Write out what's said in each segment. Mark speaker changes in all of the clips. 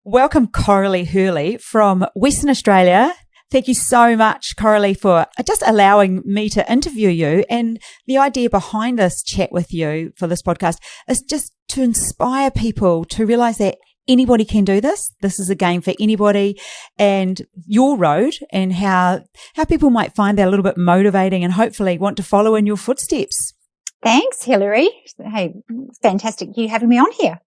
Speaker 1: welcome Coralie Hurley from Western Australia. Thank you so much, Coralie, for just allowing me to interview you. And the idea behind this chat with you for this podcast is just to inspire people to realise that anybody can do this. This is a game for anybody, and your road and how people might find that a little bit motivating and hopefully want to follow in your footsteps.
Speaker 2: Thanks, Hilary. Hey, fantastic you having me on here.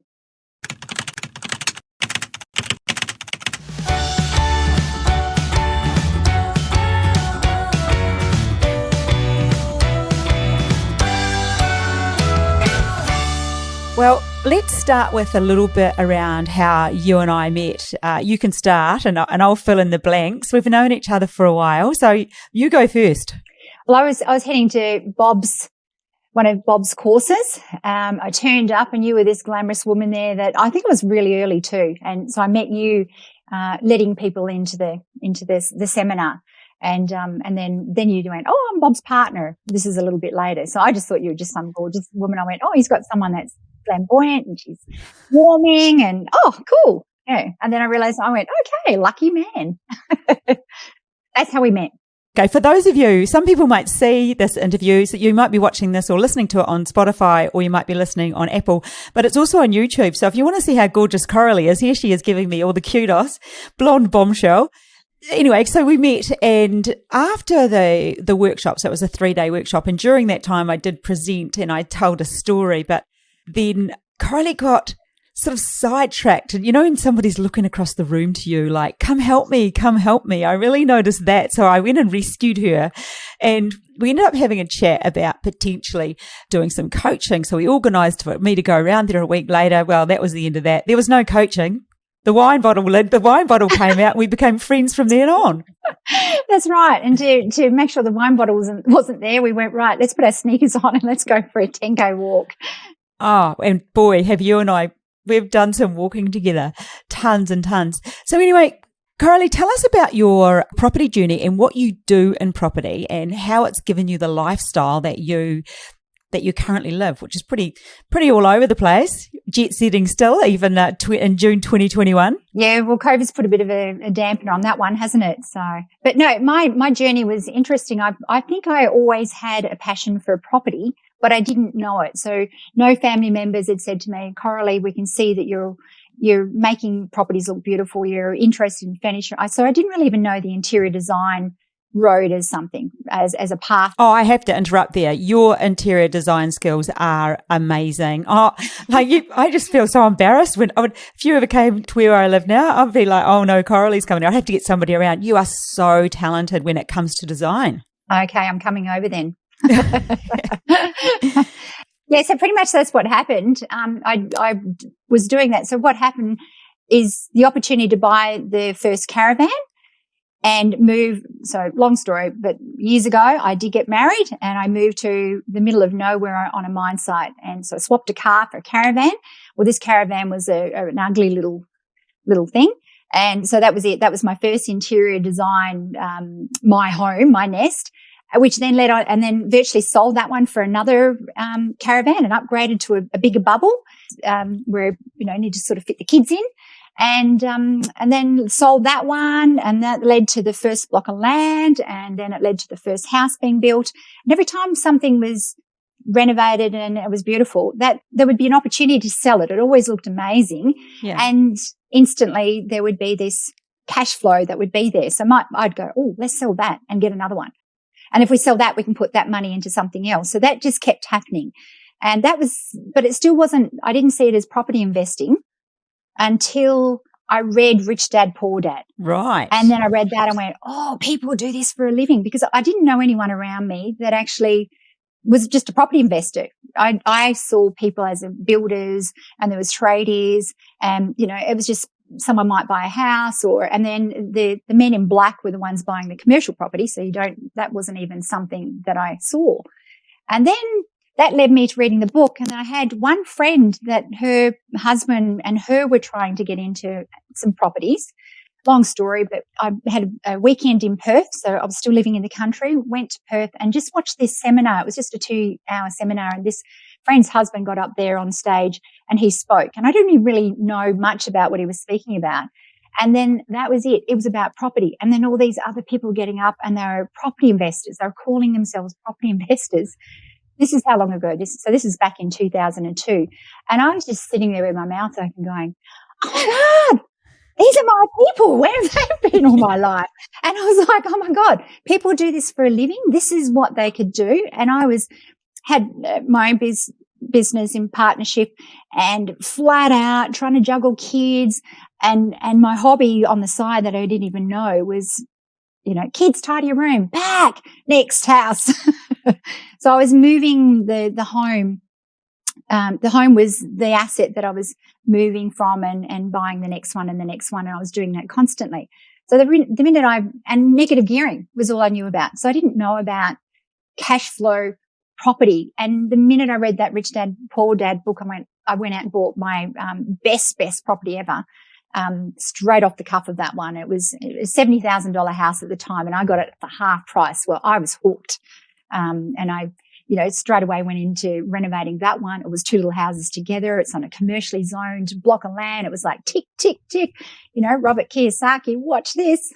Speaker 1: Well, let's start with a little bit around how you and I met. You can start and I'll fill in the blanks. We've known each other for a while, so you go first.
Speaker 2: Well, I was heading to one of Bob's courses. I turned up and you were this glamorous woman there that I think it was really early too. And so I met you letting people into the seminar. And then you went, oh, I'm Bob's partner. This is a little bit later. So I just thought you were just some gorgeous woman. I went, oh, he's got someone that's flamboyant and she's warming and, oh, cool. Yeah. And then I realized, I went, okay, lucky man. That's how we met.
Speaker 1: Okay, for those of you, some people might see this interview, so you might be watching this or listening to it on Spotify, or you might be listening on Apple, but it's also on YouTube. So if you want to see how gorgeous Coralie is, here she is giving me all the kudos, blonde bombshell. Anyway, so we met, and after the workshop, so it was a 3-day workshop, and during that time I did present and I told a story, but then Coralie got sort of sidetracked. And you know when somebody's looking across the room to you like, come help me. I really noticed that. So I went and rescued her, and we ended up having a chat about potentially doing some coaching. So we organised for me to go around there a week later. Well, that was the end of that. There was no coaching. The wine bottle came out and we became friends from then on.
Speaker 2: That's right. And to make sure the wine bottle wasn't there, we went, right, let's put our sneakers on and let's go for a 10K walk.
Speaker 1: Oh, and boy, have you and I, we've done some walking together, tons and tons. So anyway, Coralie, tell us about your property journey and what you do in property and how it's given you the lifestyle that you currently live, which is pretty all over the place, jet setting still, even in June 2021.
Speaker 2: Yeah, well, COVID's put a bit of a dampener on that one, hasn't it? So, but no, my journey was interesting. I think I always had a passion for property, but I didn't know it. So no family members had said to me, Coralie, we can see that you're making properties look beautiful. You're interested in furniture. So I didn't really even know the interior design road as something, as a path.
Speaker 1: Oh, I have to interrupt there. Your interior design skills are amazing. Oh, I just feel so embarrassed if you ever came to where I live now, I'd be like, oh no, Coralie's coming. I'd have to get somebody around. You are so talented when it comes to design.
Speaker 2: Okay, I'm coming over then. Yeah, so pretty much that's what happened. I was doing that. So what happened is the opportunity to buy the first caravan and move. So long story, but years ago I did get married and I moved to the middle of nowhere on a mine site. And so I swapped a car for a caravan. Well, this caravan was an ugly little thing. And so that was it. That was my first interior design, my home, my nest, which then led on and then virtually sold that one for another caravan and upgraded to a bigger bubble where, need to sort of fit the kids in. And then sold that one, and that led to the first block of land, and then it led to the first house being built. And every time something was renovated and it was beautiful, that there would be an opportunity to sell it. It always looked amazing. Yeah. And instantly there would be this cash flow that would be there. So I'd go, oh, let's sell that and get another one. And if we sell that, we can put that money into something else. So that just kept happening. And but it still wasn't, I didn't see it as property investing until I read Rich Dad, Poor Dad.
Speaker 1: Right.
Speaker 2: And then I read that and went, oh, people do this for a living, because I didn't know anyone around me that actually was just a property investor. I saw people as builders, and there was tradies, and, it was just someone might buy a house and then the men in black were the ones buying the commercial property. So that wasn't even something that I saw. And then that led me to reading the book. And I had one friend that her husband and her were trying to get into some properties. long story, but I had a weekend in Perth. So I was still living in the country, went to Perth and just watched this seminar. It was just a 2-hour seminar, and this friend's husband got up there on stage and he spoke. And I didn't really know much about what he was speaking about. And then that was it. It was about property. And then all these other people getting up, and they were property investors. They were calling themselves property investors. This is how long ago this is back in 2002. And I was just sitting there with my mouth open going, oh my God, these are my people. Where have they been all my life? And I was like, oh my God, people do this for a living. This is what they could do. And I had my own business in partnership and flat out trying to juggle kids. And my hobby on the side that I didn't even know was, kids, tidy your room, back, next house. So I was moving the home. The home was the asset that I was moving from and buying the next one and the next one. And I was doing that constantly. So the minute and negative gearing was all I knew about. So I didn't know about cash flow property. And the minute I read that Rich Dad, Poor Dad book, I went out and bought my best property ever. Straight off the cuff of that one. It was a $70,000 house at the time, and I got it for half price. Well, I was hooked. And I, straight away went into renovating that one. It was 2 little houses together. It's on a commercially zoned block of land. It was like tick, tick, tick. Robert Kiyosaki, watch this.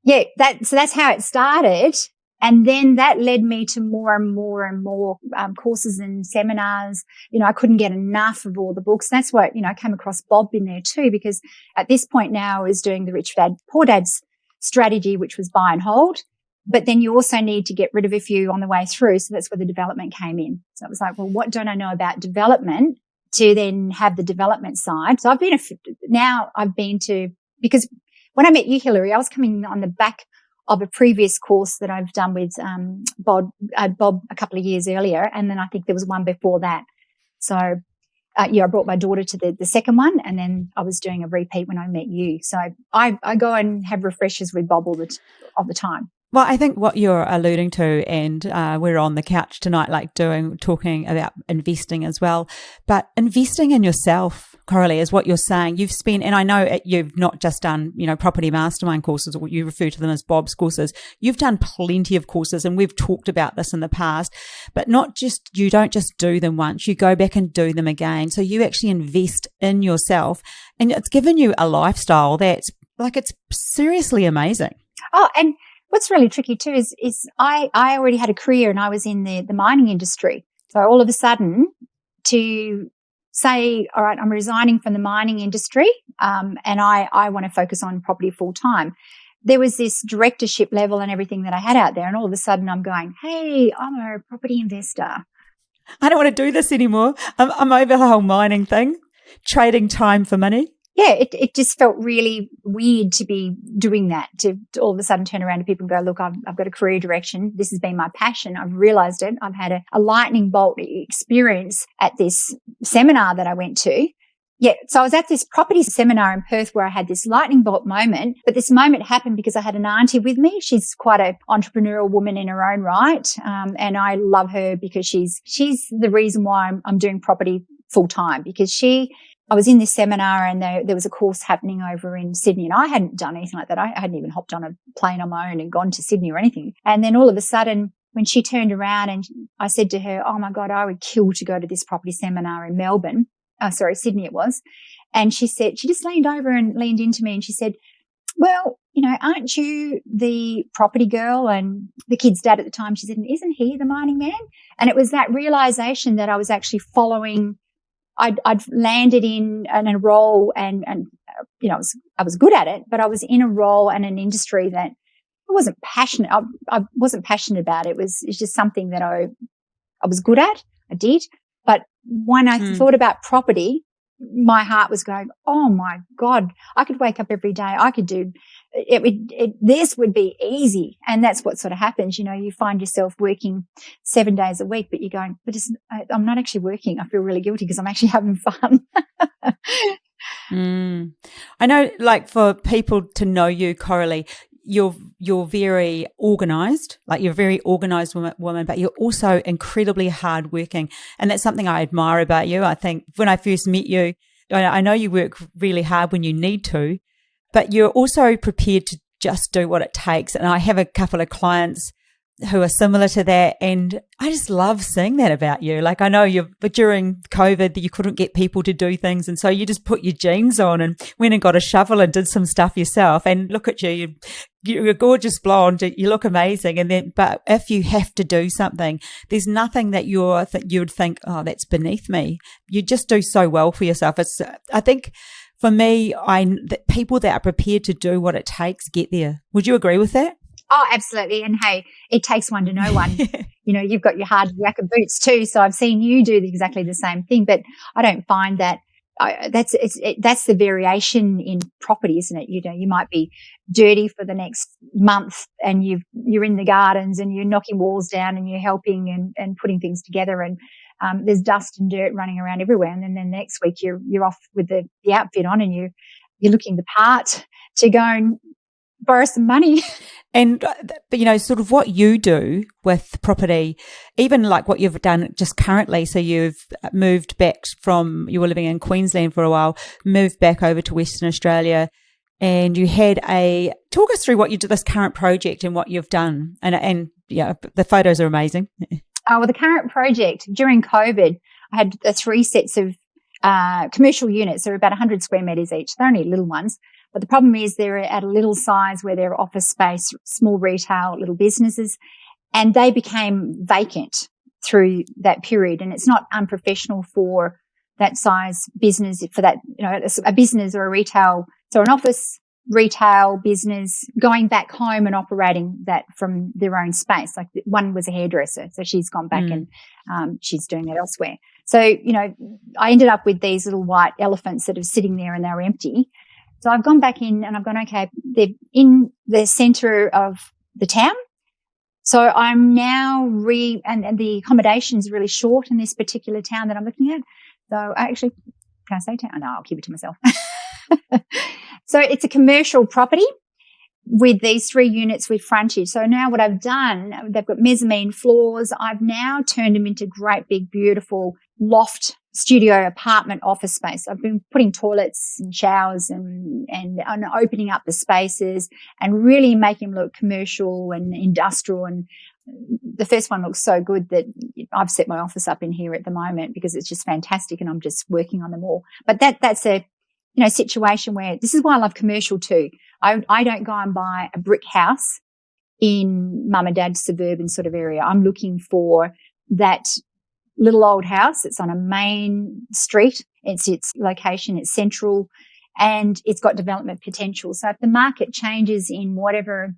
Speaker 2: Yeah, so that's how it started. And then that led me to more and more and more courses and seminars. I couldn't get enough of all the books. That's why, I came across Bob in there too, because at this point now I was doing the Rich Dad, Poor Dad's strategy, which was buy and hold. But then you also need to get rid of a few on the way through. So that's where the development came in. So it was like, well, what don't I know about development to then have the development side? So because when I met you, Hilary, I was coming on the back of a previous course that I've done with Bob a couple of years earlier, and then I think there was one before that. So, I brought my daughter to the second one, and then I was doing a repeat when I met you. So I go and have refreshers with Bob all the time.
Speaker 1: Well, I think what you're alluding to, and we're on the couch tonight, talking about investing as well, but investing in yourself, Coralie, is what you're saying. You've spent, and I know you've not just done, property mastermind courses, or what you refer to them as Bob's courses. You've done plenty of courses, and we've talked about this in the past, but you don't just do them once, you go back and do them again. So you actually invest in yourself, and it's given you a lifestyle that's it's seriously amazing.
Speaker 2: Oh, and what's really tricky too is I already had a career and I was in the mining industry. So all of a sudden to say, all right, I'm resigning from the mining industry and I want to focus on property full time. There was this directorship level and everything that I had out there, and all of a sudden I'm going, hey, I'm a property investor.
Speaker 1: I don't want to do this anymore. I'm over the whole mining thing, trading time for money.
Speaker 2: Yeah, it just felt really weird to be doing that, to all of a sudden turn around to people and go, look, I've got a career direction. This has been my passion. I've realized it. I've had a lightning bolt experience at this seminar that I went to. Yeah, so I was at this property seminar in Perth where I had this lightning bolt moment, but this moment happened because I had an auntie with me. She's quite an entrepreneurial woman in her own right, and I love her because she's the reason why I'm doing property full time, because I was in this seminar and there was a course happening over in Sydney, and I hadn't done anything like that. I hadn't even hopped on a plane on my own and gone to Sydney or anything. And then all of a sudden, when she turned around and I said to her, oh my God, I would kill to go to this property seminar in Sydney it was. And she just leaned over and leaned into me and she said, well, aren't you the property girl and the kid's dad at the time? She said, isn't he the mining man? And it was that realization that I was actually following. I'd landed in a role and I was good at it, but I was in a role and an industry that I wasn't passionate. I wasn't passionate about. It's just something that I was good at. I did. But when I thought about property, my heart was going, oh my God, I could wake up every day. I could do it. This would be easy. And that's what sort of happens. You find yourself working 7 days a week, but you're going, but I'm not actually working. I feel really guilty because I'm actually having fun.
Speaker 1: I know, for people to know you, Coralie, you're very organised, you're a very organised woman, but you're also incredibly hardworking. And that's something I admire about you. I think when I first met you, I know you work really hard when you need to, but you're also prepared to just do what it takes. And I have a couple of clients who are similar to that. And I just love seeing that about you. Like, I know but during COVID, you couldn't get people to do things. And so you just put your jeans on and went and got a shovel and did some stuff yourself. And look at you. You're a gorgeous blonde. You look amazing. But if you have to do something, there's nothing that you would think, oh, that's beneath me. You just do so well for yourself. I think for me, people that are prepared to do what it takes get there. Would you agree with that?
Speaker 2: Oh, absolutely. And hey, it takes one to know one. You know, you've got your hard yakka boots too. So I've seen you do exactly the same thing, but I don't find that that's the variation in property, isn't it? You know, you might be dirty for the next month and you're in the gardens and you're knocking walls down and you're helping and putting things together, and there's dust and dirt running around everywhere. And then next week you're off with the outfit on and you're looking the part to go and borrow some money.
Speaker 1: And, you know, sort of what you do with property, even like what you've done just currently. So you've moved back you were living in Queensland for a while, moved back over to Western Australia, and you had talk us through what you did, this current project and what you've done. And yeah, the photos are amazing.
Speaker 2: Well, the current project during COVID, I had 3 sets of commercial units. They're about 100 square metres each. They're only little ones. But the problem is they're at a little size where they're office space, small retail, little businesses, and they became vacant through that period. And it's not unprofessional for that size business, for that, you know, a business or a retail. So an office, retail business going back home and operating that from their own space. Like one was a hairdresser, so she's gone back and she's doing that elsewhere. So, you know, I ended up with these little white elephants that are sitting there and they're empty. So I've gone back in and I've gone, okay, they're in the centre of the town. So I'm now and the accommodation's really short in this particular town that I'm looking at. So can I say town? No, I'll keep it to myself. So it's a commercial property with these 3 units with frontage. So now what I've done, they've got mezzanine floors. I've now turned them into great big, beautiful loft studio apartment office space. I've been putting toilets and showers and opening up the spaces and really making them look commercial and industrial. And the first one looks so good that I've set my office up in here at the moment because it's just fantastic and I'm just working on them all. But that's a, you know, situation where this is why I love commercial too. I don't go and buy a brick house in mum and dad's suburban sort of area. I'm looking for that little old house. It's on a main street. It's its location. It's central and it's got development potential. So if the market changes in whatever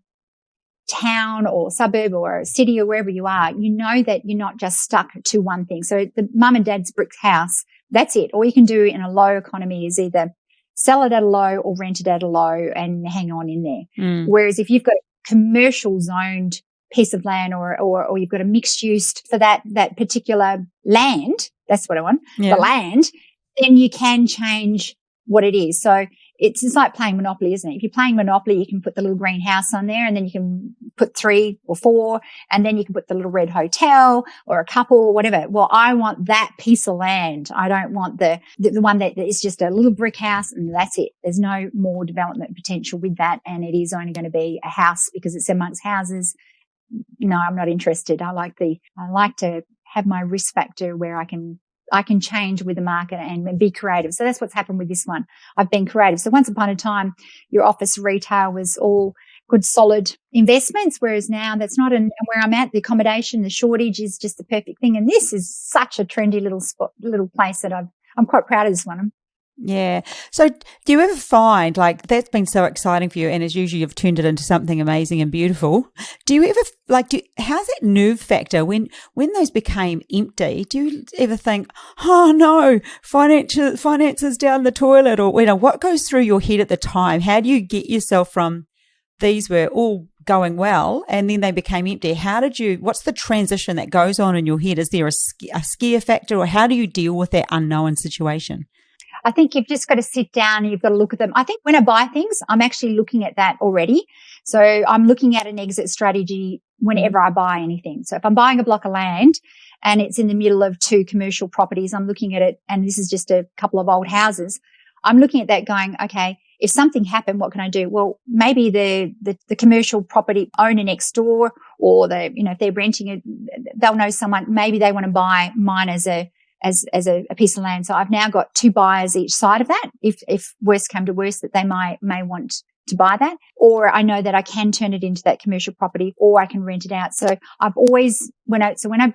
Speaker 2: town or suburb or city or wherever you are, you know that you're not just stuck to one thing. So the mum and dad's brick house, that's it. All you can do in a low economy is either sell it at a low or rent it at a low and hang on in there. Whereas if you've got a commercial zoned piece of land or you've got a mixed use for that particular land, that's what I want, the land, then you can change what it is. So it's like playing Monopoly, isn't it? If you're playing Monopoly, you can put the little green house on there and then you can put 3 or 4 and then you can put the little red hotel or a couple or whatever. Well, I want that piece of land. I don't want the one that is just a little brick house and that's it. There's no more development potential with that, and it is only going to be a house because it's amongst houses. No, I'm not interested. I like to have my risk factor where I can change with the market and be creative. So that's what's happened with this one. I've been creative. So once upon a time, your office retail was all good, solid investments, whereas now that's not. And where I'm at, the accommodation, the shortage is just the perfect thing. And this is such a trendy little place that I'm quite proud of this one.
Speaker 1: Yeah. So do you ever find, like, that's been so exciting for you, and as usual you've turned it into something amazing and beautiful. Do you ever how's that nerve factor when those became empty? Do you ever think, oh no, finances down the toilet, or, you know, what goes through your head at the time? How do you get yourself from these were all going well and then they became empty? What's the transition that goes on in your head? Is there a scare factor, or how do you deal with that unknown situation?
Speaker 2: I think you've just got to sit down and you've got to look at them. I think when I buy things, I'm actually looking at that already. So I'm looking at an exit strategy whenever I buy anything. So if I'm buying a block of land and it's in the middle of 2 commercial properties, I'm looking at it, and this is just a couple of old houses. I'm looking at that going, okay, if something happened, what can I do? Well, maybe the commercial property owner next door, or if they're renting it, they'll know someone, maybe they want to buy mine as a piece of land. So I've now got 2 buyers each side of that. If worst come to worst, that they may want to buy that, or I know that I can turn it into that commercial property, or I can rent it out. So I've always, when I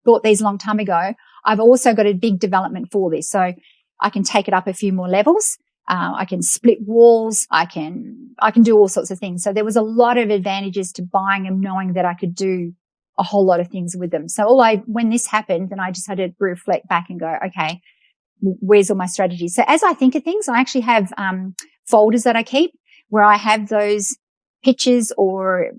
Speaker 2: bought these a long time ago, I've also got a big development for this. So I can take it up a few more levels. I can split walls. I can do all sorts of things. So there was a lot of advantages to buying them, knowing that I could do a whole lot of things with them. So when this happened, then I just had to reflect back and go, okay, where's all my strategies? So as I think of things, I actually have folders that I keep where I have those pictures or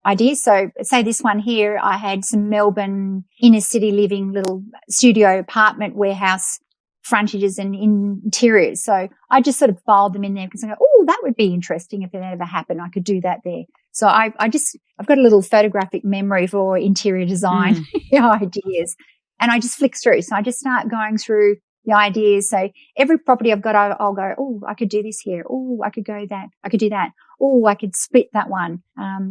Speaker 2: ideas. So say this one here, I had some Melbourne inner city living little studio apartment warehouse frontages and interiors. So I just sort of filed them in there because I go, oh, that would be interesting if it ever happened. I could do that there. So I've got a little photographic memory for interior design ideas, and I just flick through. So I just start going through the ideas. So every property I've got, I'll go, oh, I could do this here. Oh, I could go that. I could do that. Oh, I could split that one.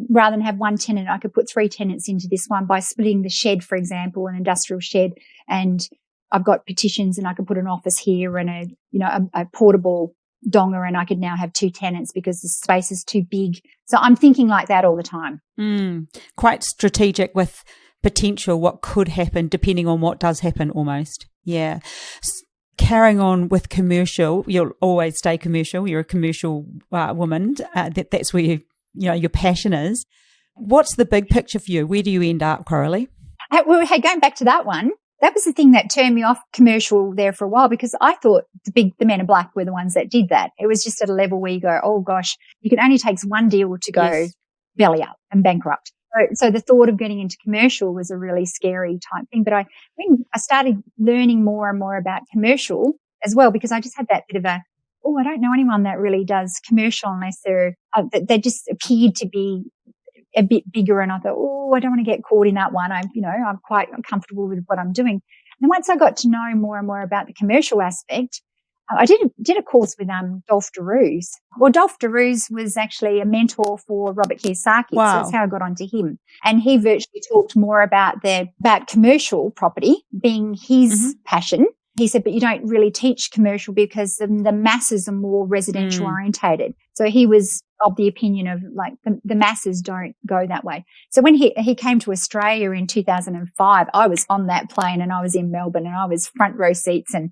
Speaker 2: Rather than have one tenant, I could put 3 tenants into this one by splitting the shed, for example, an industrial shed. And I've got petitions, and I could put an office here and a portable donga, and I could now have 2 tenants because the space is too big. So I'm thinking like that all the time.
Speaker 1: Quite strategic with potential, what could happen depending on what does happen almost. Yeah. Carrying on with commercial, you'll always stay commercial. You're a commercial woman. That's where your passion is. What's the big picture for you? Where do you end up, Coralie?
Speaker 2: Going back to that one, that was the thing that turned me off commercial there for a while, because I thought the men in black were the ones that did that. It was just at a level where you go, oh gosh, you can only take one deal to go belly up and bankrupt. So the thought of getting into commercial was a really scary type thing. But I started learning more and more about commercial as well, because I just had that bit of I don't know anyone that really does commercial unless they just appeared to be a bit bigger. And I thought, I don't want to get caught in that one. I'm quite comfortable with what I'm doing. And once I got to know more and more about the commercial aspect, I did a course with Dolph DeRuse. Well, Dolph DeRuse was actually a mentor for Robert Kiyosaki.
Speaker 1: Wow.
Speaker 2: So that's how I got onto him. And he virtually talked more about commercial property being his passion. He said, but you don't really teach commercial because the masses are more residential orientated. So he was of the opinion of the masses don't go that way. So when he came to Australia in 2005, I was on that plane and I was in Melbourne and I was front row seats and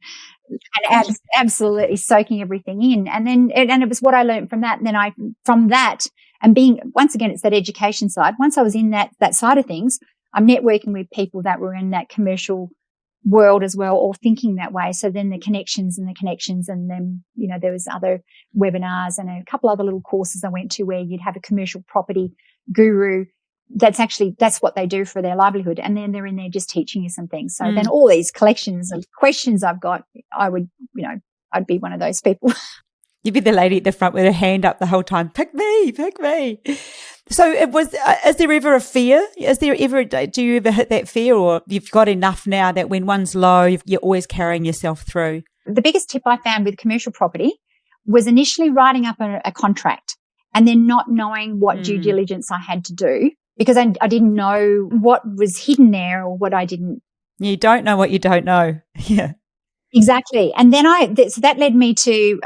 Speaker 2: absolutely soaking everything in. And then it was what I learned from that. And then from that and being, once again, it's that education side. Once I was in that side of things, I'm networking with people that were in that commercial world as well, or thinking that way. So then the connections, and then, there was other webinars and a couple other little courses I went to where you'd have a commercial property guru. That's what they do for their livelihood. And then they're in there just teaching you some things. So then all these collections of questions I've got, I'd be one of those people.
Speaker 1: You'd be the lady at the front with her hand up the whole time. Pick me. So is there ever a fear? Do you ever hit that fear, or you've got enough now that when one's low, you're always carrying yourself through?
Speaker 2: The biggest tip I found with commercial property was initially writing up a contract and then not knowing what due diligence I had to do, because I didn't know what was hidden there or what I didn't.
Speaker 1: You don't know what you don't know. Yeah.
Speaker 2: Exactly. And then so that led me to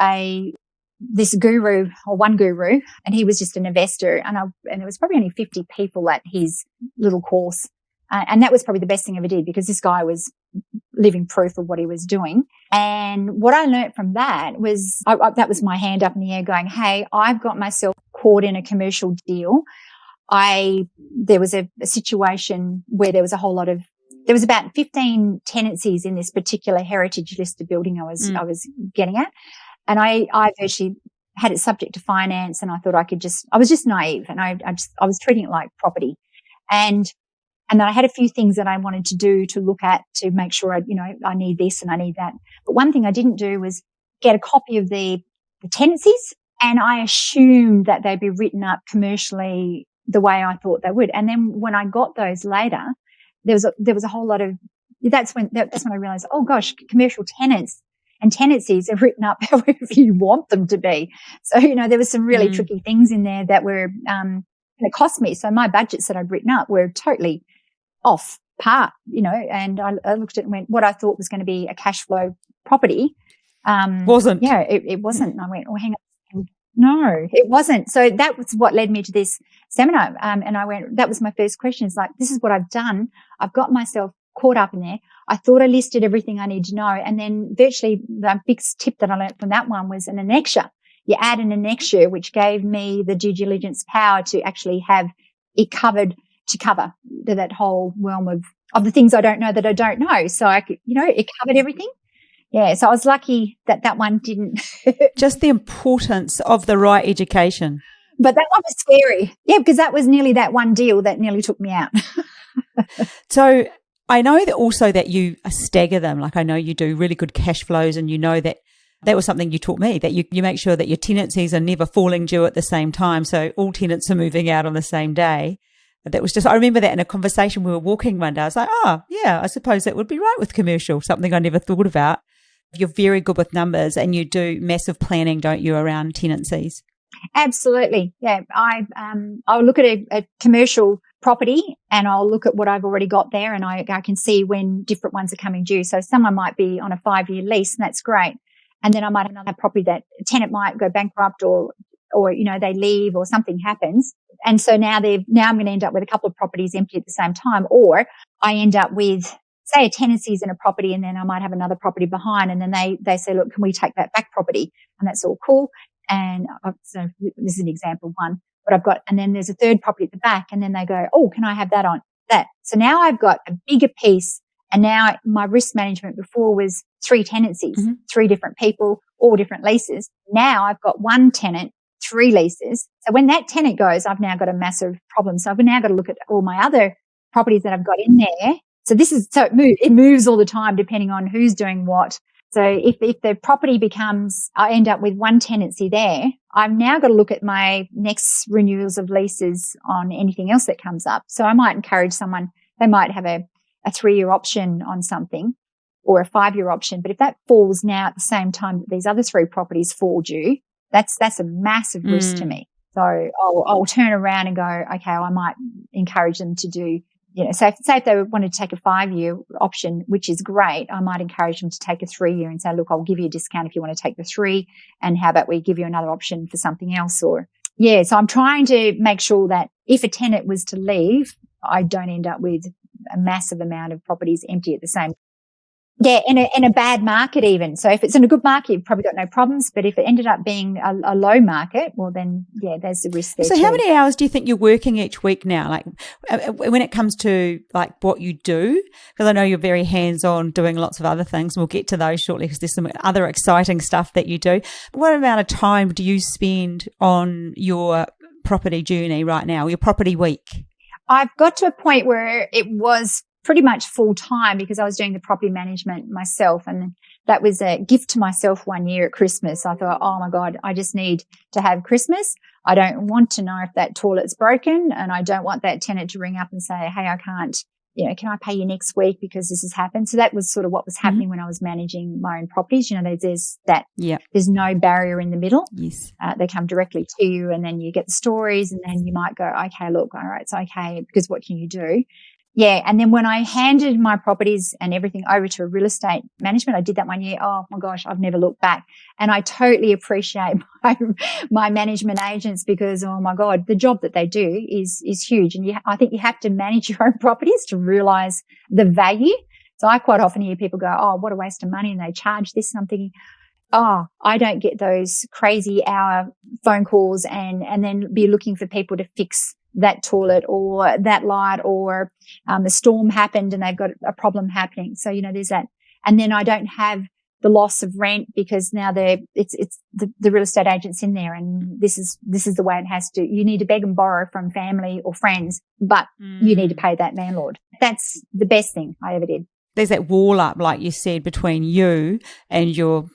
Speaker 2: this guru, or one guru, and he was just an investor, and there was probably only 50 people at his little course. And that was probably the best thing I ever did, because this guy was living proof of what he was doing. And what I learned from that was, that was my hand up in the air going, hey, I've got myself caught in a commercial deal. There was a situation where there was about 15 tenancies in this particular heritage listed building I was getting at. And I virtually had it subject to finance, and I thought I was just naive, and I was treating it like property. And then I had a few things that I wanted to do to look at to make sure I need this and I need that. But one thing I didn't do was get a copy of the tenancies, and I assumed that they'd be written up commercially the way I thought they would. And then when I got those later, there was a whole lot of, that's when I realized, oh gosh, commercial tenants, And tenancies are written up however you want them to be. So, there was some really tricky things in there that were, it cost me. So my budgets that I'd written up were totally off par, and I looked at it and went, what I thought was going to be a cash flow property.
Speaker 1: Wasn't.
Speaker 2: Yeah, it wasn't. And I went, oh, hang on. No, it wasn't. So that was what led me to this seminar. And I went, that was my first question. It's like, this is what I've done. I've got myself caught up in there. I thought I listed everything I need to know. And then virtually the big tip that I learned from that one was an annexure. You add an annexure, which gave me the due diligence power to actually have it covered to cover that whole realm of the things I don't know that I don't know. So I could, it covered everything. Yeah. So I was lucky that one didn't.
Speaker 1: Just the importance of the right education.
Speaker 2: But that one was scary. Yeah, because that was nearly that one deal that nearly took me out.
Speaker 1: So I know that also that you stagger them. Like I know you do really good cash flows, and that was something you taught me, that you make sure that your tenancies are never falling due at the same time. So all tenants are moving out on the same day. That was just, I remember that in a conversation we were walking one day. I was like, oh, yeah, I suppose that would be right with commercial, something I never thought about. You're very good with numbers, and you do massive planning, don't you, around tenancies?
Speaker 2: Absolutely. Yeah. I'll look at a commercial property and I'll look at what I've already got there, and I can see when different ones are coming due. So someone might be on a 5-year lease, and that's great. And then I might have another property that a tenant might go bankrupt or they leave or something happens. And so now I'm going to end up with a couple of properties empty at the same time, or I end up with, say, a tenancy's in a property, and then I might have another property behind, and then they say, look, can we take that back property? And that's all cool. And so this is an example one, but and then there's a third property at the back, and then they go, oh, can I have that on that? So now I've got a bigger piece. And now my risk management before was 3 tenancies, 3 different people, all different leases. Now I've got 1 tenant, 3 leases. So when that tenant goes, I've now got a massive problem. So I've now got to look at all my other properties that I've got in there. So it moves all the time depending on who's doing what. So if the property I end up with 1 tenancy there, I've now got to look at my next renewals of leases on anything else that comes up. So I might encourage someone, they might have a 3-year option on something or a 5-year option. But if that falls now at the same time that these other 3 properties fall due, that's a massive risk to me. So I'll turn around and go, okay, I might encourage them to do, say if they wanted to take a 5-year option, which is great, I might encourage them to take a 3-year and say, look, I'll give you a discount if you want to take the 3, and how about we give you another option for something else? So I'm trying to make sure that if a tenant was to leave, I don't end up with a massive amount of properties empty at the same time. Yeah, in a bad market even. So if it's in a good market, you've probably got no problems. But if it ended up being a low market, well then, yeah, there's the risk there.
Speaker 1: So how many hours do you think you're working each week now? Like when it comes to like what you do, because I know you're very hands-on doing lots of other things. We'll get to those shortly because there's some other exciting stuff that you do. What amount of time do you spend on your property journey right now, your property week?
Speaker 2: I've got to a point where it was pretty much full time because I was doing the property management myself, and that was a gift to myself one year at Christmas. I thought, oh my God, I just need to have Christmas. I don't want to know if that toilet's broken, and I don't want that tenant to ring up and say, hey, I can't, can I pay you next week because this has happened? So that was sort of what was happening when I was managing my own properties. There's that, there's no barrier in the middle.
Speaker 1: Yes.
Speaker 2: They come directly to you, and then you get the stories, and then you might go, okay, look, all right, it's okay, because what can you do? Yeah. And then when I handed my properties and everything over to a real estate management, I did that one year. Oh my gosh, I've never looked back. And I totally appreciate my management agents because, oh my God, the job that they do is huge. And I think you have to manage your own properties to realize the value. So I quite often hear people go, oh, what a waste of money. And they charge this. And I'm thinking, oh, I don't get those crazy hour phone calls and then be looking for people to fix that toilet or that light or the storm happened and they've got a problem happening. So, there's that. And then I don't have the loss of rent because now it's the real estate agent's in there, and this is the way it has to. You need to beg and borrow from family or friends, but you need to pay that landlord. That's the best thing I ever did.
Speaker 1: There's that wall up, like you said, between you and your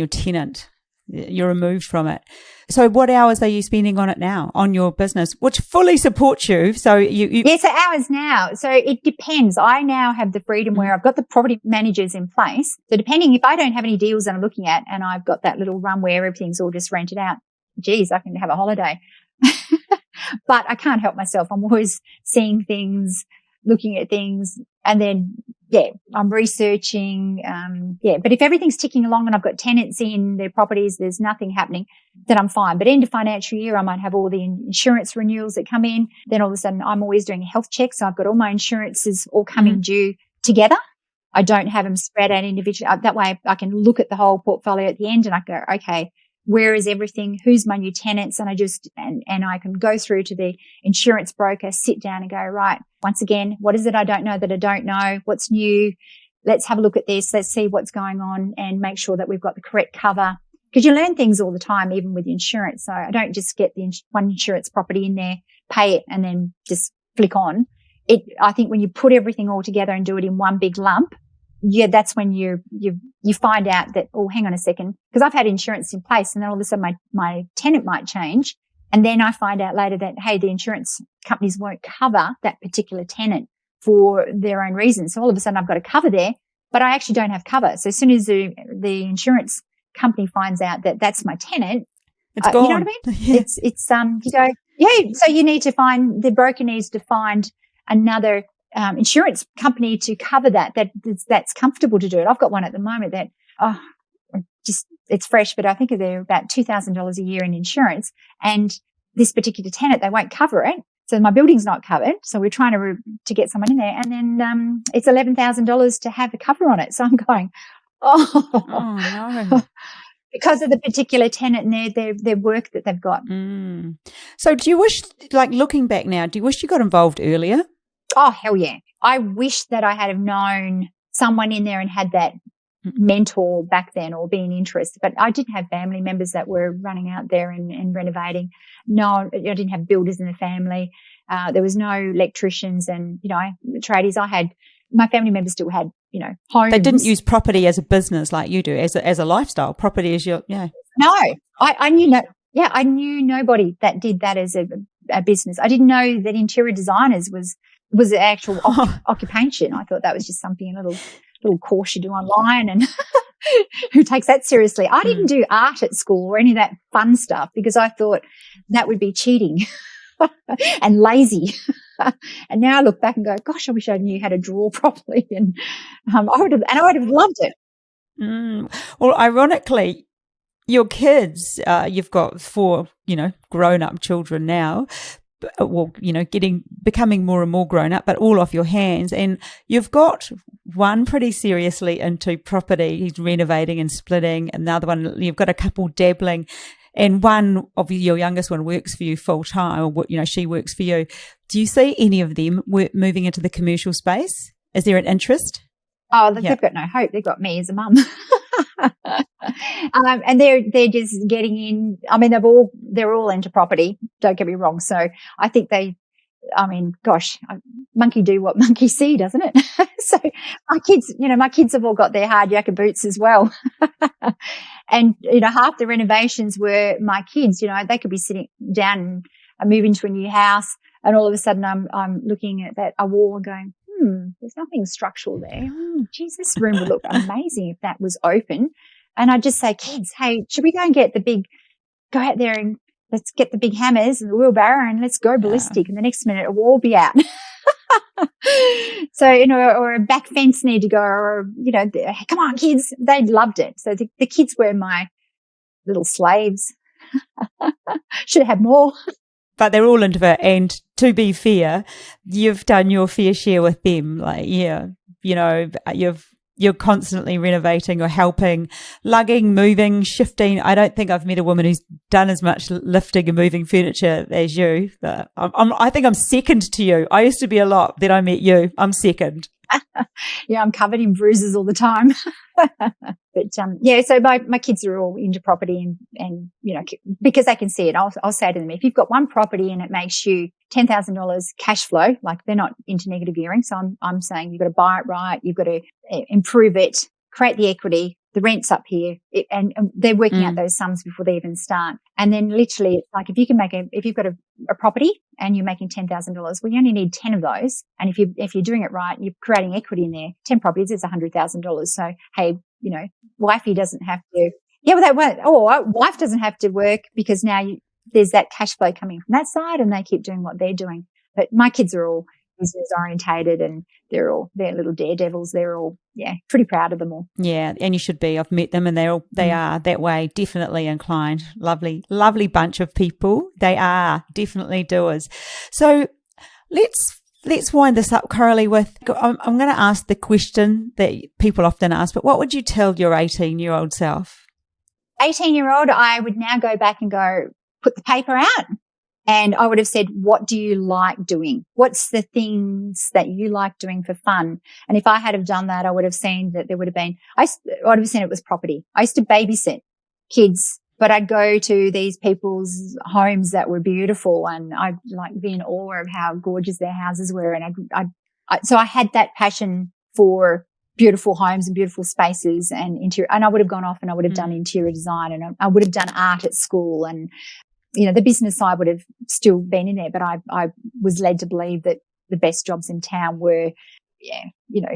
Speaker 1: tenant. You're removed from it. So what hours are you spending on it now, on your business, which fully supports you? So
Speaker 2: Yeah, so hours now. So it depends. I now have the freedom where I've got the property managers in place. So depending if I don't have any deals that I'm looking at and I've got that little run where everything's all just rented out, geez, I can have a holiday. But I can't help myself. I'm always seeing things, looking at things, and then, I'm researching. But if everything's ticking along and I've got tenants in their properties, there's nothing happening, then I'm fine. But end of financial year, I might have all the insurance renewals that come in. Then all of a sudden, I'm always doing a health check. So I've got all my insurances all coming due together. I don't have them spread out individually. That way I can look at the whole portfolio at the end and I go, okay, where is everything? Who's my new tenants? And I can go through to the insurance broker, sit down and go, right, once again, what is it I don't know that I don't know? What's new? Let's have a look at this. Let's see what's going on and make sure that we've got the correct cover. Because you learn things all the time, even with insurance. So I don't just get the one insurance property in there, pay it, and then just flick on. I think when you put everything all together and do it in one big lump, that's when you find out that, oh, hang on a second, because I've had insurance in place and then all of a sudden my tenant might change. And then I find out later that, hey, the insurance companies won't cover that particular tenant for their own reasons. So all of a sudden I've got a cover there, but I actually don't have cover. So as soon as the insurance company finds out that that's my tenant,
Speaker 1: it's gone.
Speaker 2: You know what I mean?
Speaker 1: Yeah.
Speaker 2: It's you go, yeah. So you need to the broker needs to find another insurance company to cover that's comfortable to do it. I've got one at the moment that, it's fresh, but I think they're about $2,000 a year in insurance. And this particular tenant, they won't cover it. So my building's not covered. So we're trying to get someone in there. And then, it's $11,000 to have a cover on it. So I'm going,
Speaker 1: no.
Speaker 2: Because of the particular tenant and their work that they've got.
Speaker 1: So do you wish, like looking back now, do you wish you got involved earlier?
Speaker 2: Oh, hell yeah. I wish that I had have known someone in there and had that mentor back then or being interested. But I didn't have family members that were running out there and renovating. No, I didn't have builders in the family. There was no electricians and, tradies. My family members still had, homes.
Speaker 1: They didn't use property as a business like you do, as a lifestyle. Property is your,
Speaker 2: No, I knew I knew nobody that did that as a business. I didn't know that interior designers was an actual occupation. I thought that was just something, a little course you do online and who takes that seriously. I didn't do art at school or any of that fun stuff because I thought that would be cheating and lazy. And now I look back and go, gosh, I wish I knew how to draw properly. And I would have loved it.
Speaker 1: Well, ironically, your kids, you've got 4, grown-up children now, well, becoming more and more grown up, but all off your hands. And you've got one pretty seriously into property. He's renovating and splitting. Another one, you've got a couple dabbling. And one of your youngest one works for you full time, or, she works for you. Do you see any of them moving into the commercial space? Is there an interest?
Speaker 2: Oh, they've got no hope. They've got me as a mum. And they're just getting in. I mean, they're all into property. Don't get me wrong. So I think monkey do what monkey see, doesn't it? So my kids have all got their hard yakka boots as well. And, half the renovations were my kids, they could be sitting down and move into a new house. And all of a sudden I'm looking at a wall and going, there's nothing structural there. Geez, this room would look amazing if that was open. And I'd just say, kids, hey, should we go and go out there and let's get the big hammers and the wheelbarrow and let's go ballistic. And the next minute a wall will be out. So, or a back fence need to go, or, come on, kids. They loved it. So the kids were my little slaves. Should have had more.
Speaker 1: But they're all into it. And to be fair, you've done your fair share with them. Like, you're constantly renovating or helping, lugging, moving, shifting. I don't think I've met a woman who's done as much lifting and moving furniture as you. I think I'm second to you. I used to be a lot. Then I met you. I'm second.
Speaker 2: Yeah, I'm covered in bruises all the time. But so my kids are all into property and because they can see it. I'll say to them, if you've got one property and it makes you $10,000 cash flow, like they're not into negative gearing. So I'm saying you've got to buy it right. You've got to improve it, create the equity, the rent's up here, and they're working out those sums before they even start. And then literally it's like, if you've got a property and you're making $10,000, well, you only need 10 of those. And if you're doing it right, you're creating equity in there. 10 properties is $100,000. So, hey, wifey doesn't have to, well, that won't, wife doesn't have to work because now there's that cash flow coming from that side and they keep doing what they're doing. But my kids are all business orientated and they're little daredevils. They're all, pretty proud of them all.
Speaker 1: Yeah. And you should be. I've met them and they are that way, definitely inclined. Lovely, lovely bunch of people. They are definitely doers. So let's wind this up, Coralie, I'm going to ask the question that people often ask, but what would you tell your 18-year-old self?
Speaker 2: 18-year-old, I would now go back and go, put the paper out. And I would have said, what do you like doing? What's the things that you like doing for fun? And if I had have done that, I would have seen that there would have been, I would have seen it was property. I used to babysit kids, but I'd go to these people's homes that were beautiful and I'd like be in awe of how gorgeous their houses were. And so I had that passion for beautiful homes and beautiful spaces and interior. And I would have gone off and I would have done interior design and I would have done art at school and, the business side would have still been in there, but I was led to believe that the best jobs in town were,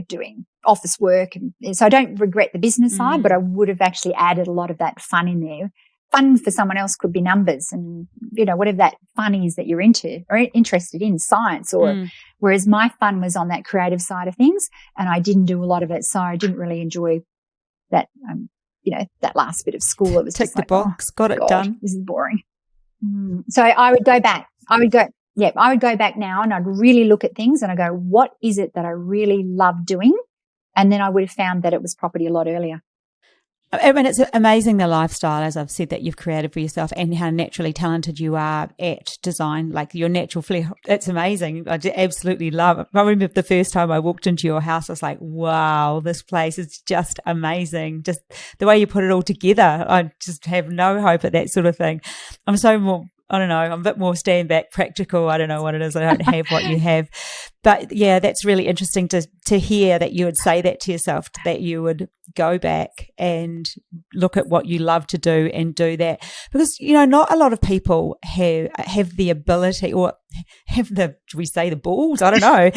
Speaker 2: doing office work. And so I don't regret the business side, but I would have actually added a lot of that fun in there. Fun for someone else could be numbers and, whatever that fun is that you're into or interested in, science or whereas my fun was on that creative side of things and I didn't do a lot of it. So I didn't really enjoy that, that last bit of school. It was
Speaker 1: tick
Speaker 2: just
Speaker 1: the
Speaker 2: like,
Speaker 1: box, got it done.
Speaker 2: This is boring. So I would go back. I would go back now and I'd really look at things and I go, what is it that I really love doing? And then I would have found that it was property a lot earlier.
Speaker 1: I mean, it's amazing the lifestyle, as I've said, that you've created for yourself and how naturally talented you are at design, like your natural flair. It's amazing. I absolutely love it. I remember the first time I walked into your house, I was like, wow, this place is just amazing. Just the way you put it all together. I just have no hope at that sort of thing. I'm a bit more stand back practical. I don't know what it is. I don't have what you have. But yeah, that's really interesting to hear that you would say that to yourself, that you would go back and look at what you love to do and do that. Because, not a lot of people have the ability or have the balls, I don't know,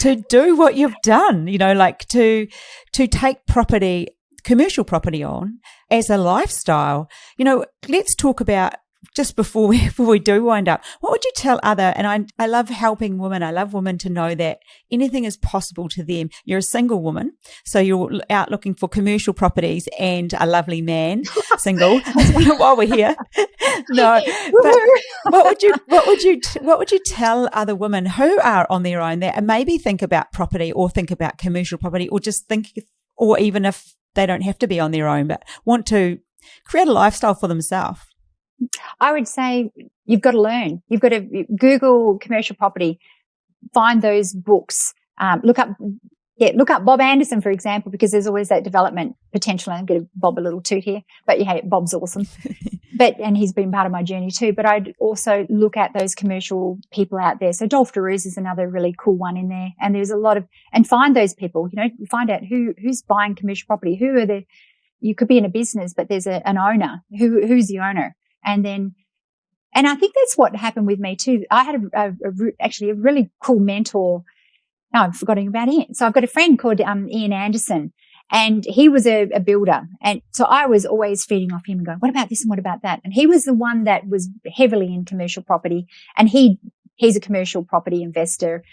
Speaker 1: to do what you've done, like to take property, commercial property on as a lifestyle. Let's talk about, just before we do wind up, what would you tell and I love helping women. I love women to know that anything is possible to them. You're a single woman, so you're out looking for commercial properties and a lovely man, single, while we're here. No, but what would you tell other women who are on their own that and maybe think about property or think about commercial property or just think, or even if they don't have to be on their own, but want to create a lifestyle for themselves?
Speaker 2: I would say you've got to learn. You've got to Google commercial property, find those books, look up Bob Anderson, for example, because there's always that development potential. I'm going to bob a little toot here, but Bob's awesome. And he's been part of my journey too. But I'd also look at those commercial people out there. So Dolph DeRose is another really cool one in there. And there's a lot and find those people, find out who's buying commercial property. You could be in a business, but there's an owner. Who's the owner? And I think that's what happened with me too. I had actually a really cool mentor. No, I'm forgetting about Ian. So I've got a friend called Ian Anderson, and he was a builder. And so I was always feeding off him and going, what about this and what about that? And he was the one that was heavily in commercial property, and he's a commercial property investor,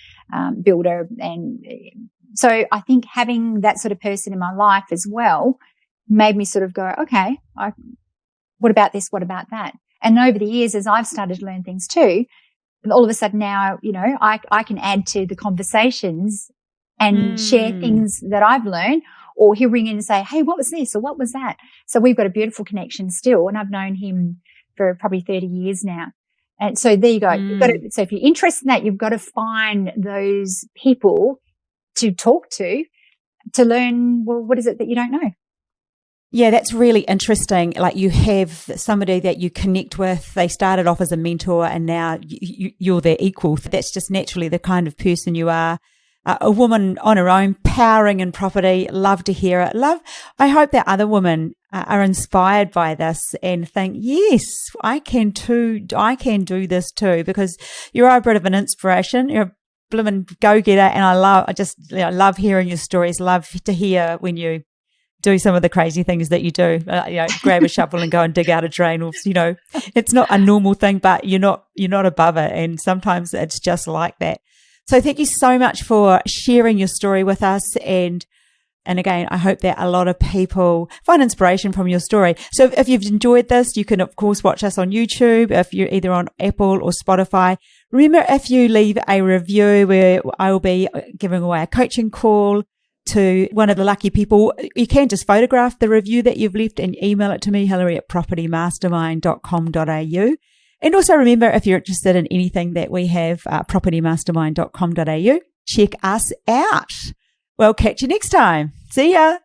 Speaker 2: builder. And so I think having that sort of person in my life as well made me sort of go, okay, what about this? What about that? And over the years, as I've started to learn things too, all of a sudden now, I can add to the conversations and share things that I've learned, or he'll ring in and say, hey, what was this? Or what was that? So we've got a beautiful connection still. And I've known him for probably 30 years now. And so there you go. So if you're interested in that, you've got to find those people to talk to learn, well, what is it that you don't know?
Speaker 1: Yeah, that's really interesting. Like you have somebody that you connect with. They started off as a mentor and now you're their equal. That's just naturally the kind of person you are. a woman on her own, powering in property. Love to hear it. I hope that other women are inspired by this and think, yes, I can do this too, because you are a bit of an inspiration. You're a blooming go-getter, and I love hearing your stories. Love to hear when you do some of the crazy things that you do, grab a shovel and go and dig out a drain, or, it's not a normal thing, but you're not above it. And sometimes it's just like that. So thank you so much for sharing your story with us. And again, I hope that a lot of people find inspiration from your story. So if you've enjoyed this, you can, of course, watch us on YouTube, if you're either on Apple or Spotify. Remember, if you leave a review, where I will be giving away a coaching call to one of the lucky people, you can just photograph the review that you've left and email it to me, hilary@propertymastermind.com.au. And also remember, if you're interested in anything that we have, propertymastermind.com.au, check us out. We'll catch you next time. See ya.